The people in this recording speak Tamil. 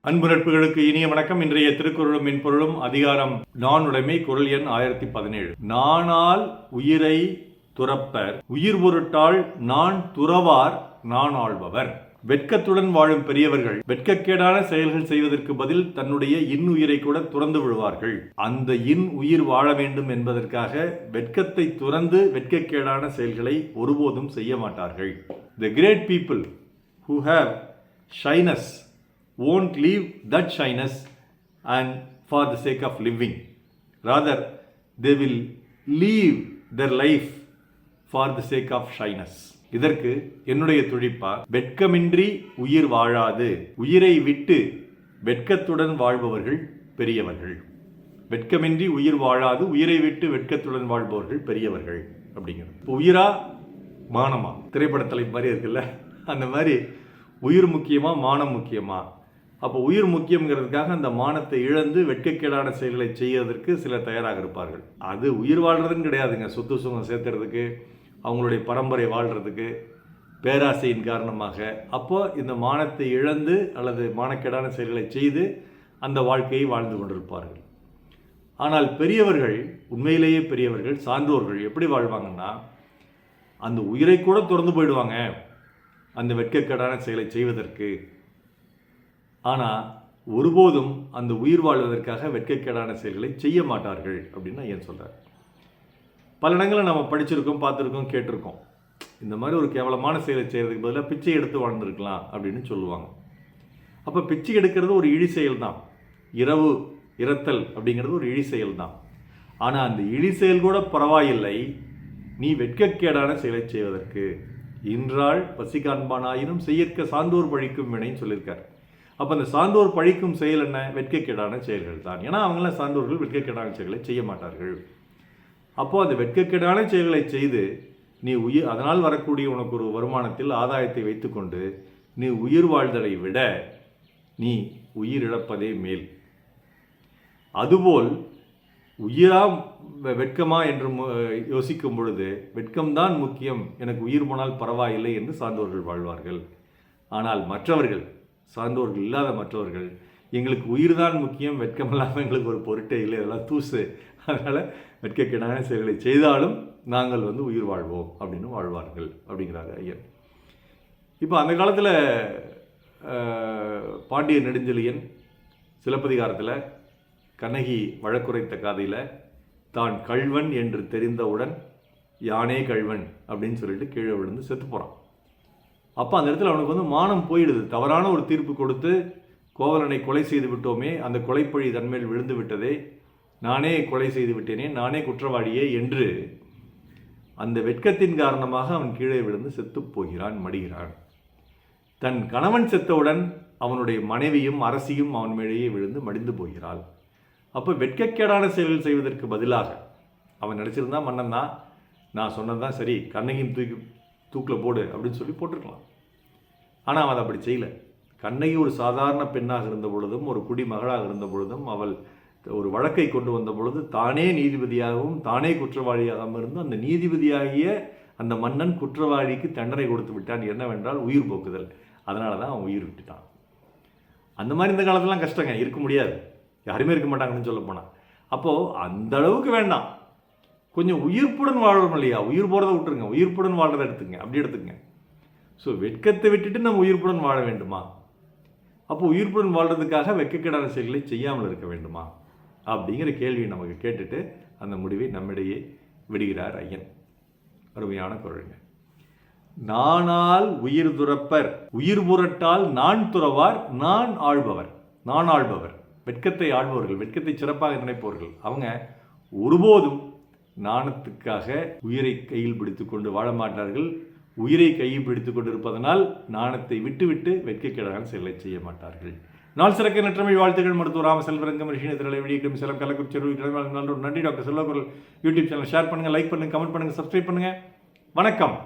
அன்பு நட்புகளுக்கு இனிய வணக்கம். இன்றைய திருக்குறளும் மென்பொருளும் அதிகாரம் நானுடைமை, குறள் எண் 1017. நாணால் உயிரை துறப்பர், உயிர் பொருட்டால் நான் துறவார் நான் ஆள்பவர். வெட்கத்துடன் வாழும் பெரியவர்கள் வெட்கக்கேடான செயல்கள் செய்வதற்கு பதில் தன்னுடைய இன்னுயிரை கூட துறந்து விடுவார்கள். அந்த உயிர் வாழ வேண்டும் என்பதற்காக வெட்கத்தை துறந்து வெட்கக்கேடான செயல்களை ஒருபோதும் செய்ய மாட்டார்கள். The great people who have shyness won't leave that shyness and for the sake of living. Rather, they will leave their life for the sake of shyness. இதற்கு என்னுடைய துடிப்பா, வெட்கமின்றி உயிர் வாழாது, உயிரை விட்டு வெட்கத்துடன் வாழ்பவர்கள் பெரியவர்கள். வெட்கமின்றி உயிர் வாழாது, உயிரை விட்டு வெட்கத்துடன் வாழ்பவர்கள் பெரியவர்கள் அப்படிங்கிறது. இப்போ உயிரா மானமா திரைப்படத்தலை மாதிரி இருக்குல்ல, அந்த மாதிரி உயிர் முக்கியமா மானம் முக்கியமா? அப்போ உயிர் முக்கியங்கிறதுக்காக அந்த மானத்தை இழந்து வெட்கக்கேடான செயல்களை செய்வதற்கு சிலர் தயாராக இருப்பார்கள். அது உயிர் வாழ்றதுன்னு கிடையாதுங்க. சொத்து சுகம் சேர்த்துறதுக்கு, அவங்களுடைய பரம்பரை வாழ்கிறதுக்கு பேராசையின் காரணமாக அப்போ இந்த மானத்தை இழந்து அல்லது மானக்கேடான செயல்களை செய்து அந்த வாழ்க்கையை வாழ்ந்து கொண்டிருப்பார்கள். ஆனால் பெரியவர்கள், உண்மையிலேயே பெரியவர்கள், சான்றோர்கள் எப்படி வாழ்வாங்கன்னா, அந்த உயிரை கூட துறந்து போயிடுவாங்க அந்த வெட்கக்கேடான செயலை செய்வதற்கு. ஆனால் ஒருபோதும் அந்த உயிர் வாழ்வதற்காக வெட்கக்கேடான செயல்களை செய்ய மாட்டார்கள் அப்படின்னு ஏன் சொல்கிறார். பல இடங்களில் நம்ம படிச்சிருக்கோம், பார்த்துருக்கோம், கேட்டிருக்கோம். இந்த மாதிரி ஒரு கேவலமான செயலை செய்கிறதுக்கு பதிலாக பிச்சை எடுத்து வாழ்ந்துருக்கலாம் அப்படின்னு சொல்லுவாங்க. அப்போ பிச்சை எடுக்கிறது ஒரு இழி செயல் தான். இரவு இறத்தல் அப்படிங்கிறது ஒரு இழி செயல் தான். ஆனால் அந்த இழி செயல் கூட பரவாயில்லை நீ வெட்கக்கேடான செயலை செய்வதற்கு. இன்றால் பசி காண்பானாயினும் செய்யற்க சான்றோர் பழிக்கும் வினைன்னு சொல்லியிருக்கார். அப்போ அந்த சான்றோர் பழிக்கும் செயல் என்ன? வெட்கக்கேடான செயல்கள் தான். ஏன்னா அவங்களாம் சான்றோர்கள் வெட்கக்கேடான செயல்களை செய்ய மாட்டார்கள். அப்போது அந்த வெட்கக்கேடான செயல்களை செய்து நீ அதனால் வரக்கூடிய உனக்கு ஒரு வருமானத்தில் ஆதாயத்தை வைத்துக்கொண்டு நீ உயிர் வாழ்தலை விட நீ உயிர் இழப்பதே மேல். அதுபோல் உயிரா வெட்கமா என்று யோசிக்கும் பொழுது வெட்கம்தான் முக்கியம், எனக்கு உயிர் போனால் பரவாயில்லை என்று சான்றோர்கள் வாழ்வார்கள். ஆனால் மற்றவர்கள், சான்றோர்கள் இல்லாத மற்றவர்கள், எங்களுக்கு உயிர் தான் முக்கியம், வெட்கம் இல்லாமல் எங்களுக்கு ஒரு பொருட்டே இல்லை, இதெல்லாம் தூசு, அதனால் வெட்கக்கேடான செயல்களை செய்தாலும் நாங்கள் உயிர் வாழ்வோம் அப்படின்னு வாழ்வார்கள் அப்படிங்கிறாரு ஐயன். இப்போ அந்த காலத்தில் பாண்டிய நெடுஞ்செழியன் சிலப்பதிகாரத்தில் கண்ணகி வழக்குரைத்த காதையில் தான் கள்வன் என்று தெரிந்தவுடன் யானே கள்வன் அப்படின்னு சொல்லிட்டு கீழே விழுந்து செத்து போகிறான். அப்போ அந்த இடத்துல அவனுக்கு மானம் போயிடுது. தவறான ஒரு தீர்ப்பு கொடுத்து கோவலனை கொலை செய்து விட்டோமே, அந்த கொலைப்பழி தன்மேல் விழுந்து விட்டதே, நானே கொலை செய்து விட்டேனே, நானே குற்றவாளியே என்று அந்த வெட்கத்தின் காரணமாக அவன் கீழே விழுந்து செத்து போகிறான், மடிகிறான். தன் கணவன் செத்தவுடன் அவனுடைய மனைவியும் அரசியும் அவன் மேலேயே விழுந்து மடிந்து போகிறாள். அப்போ வெட்கக்கேடான செயல்கள் செய்வதற்கு பதிலாக அவன் நினச்சிருந்தா மன்னன் தான், நான் சொன்னதான் சரி, கண்ணகியின் தூக்கில் போடு அப்படின்னு சொல்லி போட்டிருக்கலாம். ஆனால் அவன் அப்படி செய்யலை. கண்ணகி ஒரு சாதாரண பெண்ணாக இருந்த பொழுதும், ஒரு குடிமகளாக இருந்த பொழுதும், அவள் ஒரு வழக்கை கொண்டு வந்த பொழுது தானே நீதிபதியாகவும் தானே குற்றவாளியாகவும் இருந்து அந்த நீதிபதியாகிய அந்த மன்னன் குற்றவாளிக்கு தண்டனை கொடுத்து விட்டான். என்னவென்றால் உயிர் போக்குதல். அதனால தான் அவன் உயிர் விட்டுட்டான். அந்த மாதிரி இந்த காலத்துலாம் கஷ்டங்க, இருக்க முடியாது, யாருமே இருக்க மாட்டாங்கன்னு சொல்ல போனால். அப்போது அந்த அளவுக்கு வேண்டாம், கொஞ்சம் உயிர்ப்புடன் வாழணும் இல்லையா? உயிர் போகிறத விட்டுருங்க, உயிர்ப்புடன் வாழ்கிறத எடுத்துங்க, அப்படி எடுத்துங்க. ஸோ வெட்கத்தை விட்டுட்டு நம்ம உயிர்ப்புடன் வாழ வேண்டுமா? அப்போ உயிர்ப்புடன் வாழ்கிறதுக்காக வெட்கக்கேடான செயல்களை செய்யாமல் இருக்க வேண்டுமா அப்படிங்கிற கேள்வியை நமக்கு கேட்டுட்டு அந்த முடிவை நம்மிடையே விடுகிறார் ஐயன். அருமையான குறளுங்க. நானால் உயிர் துறப்பர், உயிர் புரட்டால் நான் துறவார் நான் ஆள்பவர். நான் ஆள்பவர், வெட்கத்தை ஆள்பவர்கள், வெட்கத்தை சிறப்பாக நினைப்பவர்கள், அவங்க ஒருபோதும் நாணத்துக்காக உயிரை கையில் பிடித்து கொண்டு வாழ மாட்டார்கள். உயிரை கையில் பிடித்து கொண்டு இருப்பதனால் நாணத்தை விட்டுவிட்டு வெட்கக்கேடான செயலை செய்ய மாட்டார்கள். நாள் சிறக்க நற்றமிழ் வாழ்த்துக்கள். மருத்துவர் ராமசெல்வரங்கம் ரிஷினி திரளை வெளியிடும் சிலம் கலக்குறிச்சி. நன்றி டாக்டர் செல்வகுரல் யூடியூப் சேனல் ஷேர் பண்ணுங்கள், லைக் பண்ணுங்கள், கமெண்ட் பண்ணுங்கள், சப்ஸ்கிரைப் பண்ணுங்கள். வணக்கம்.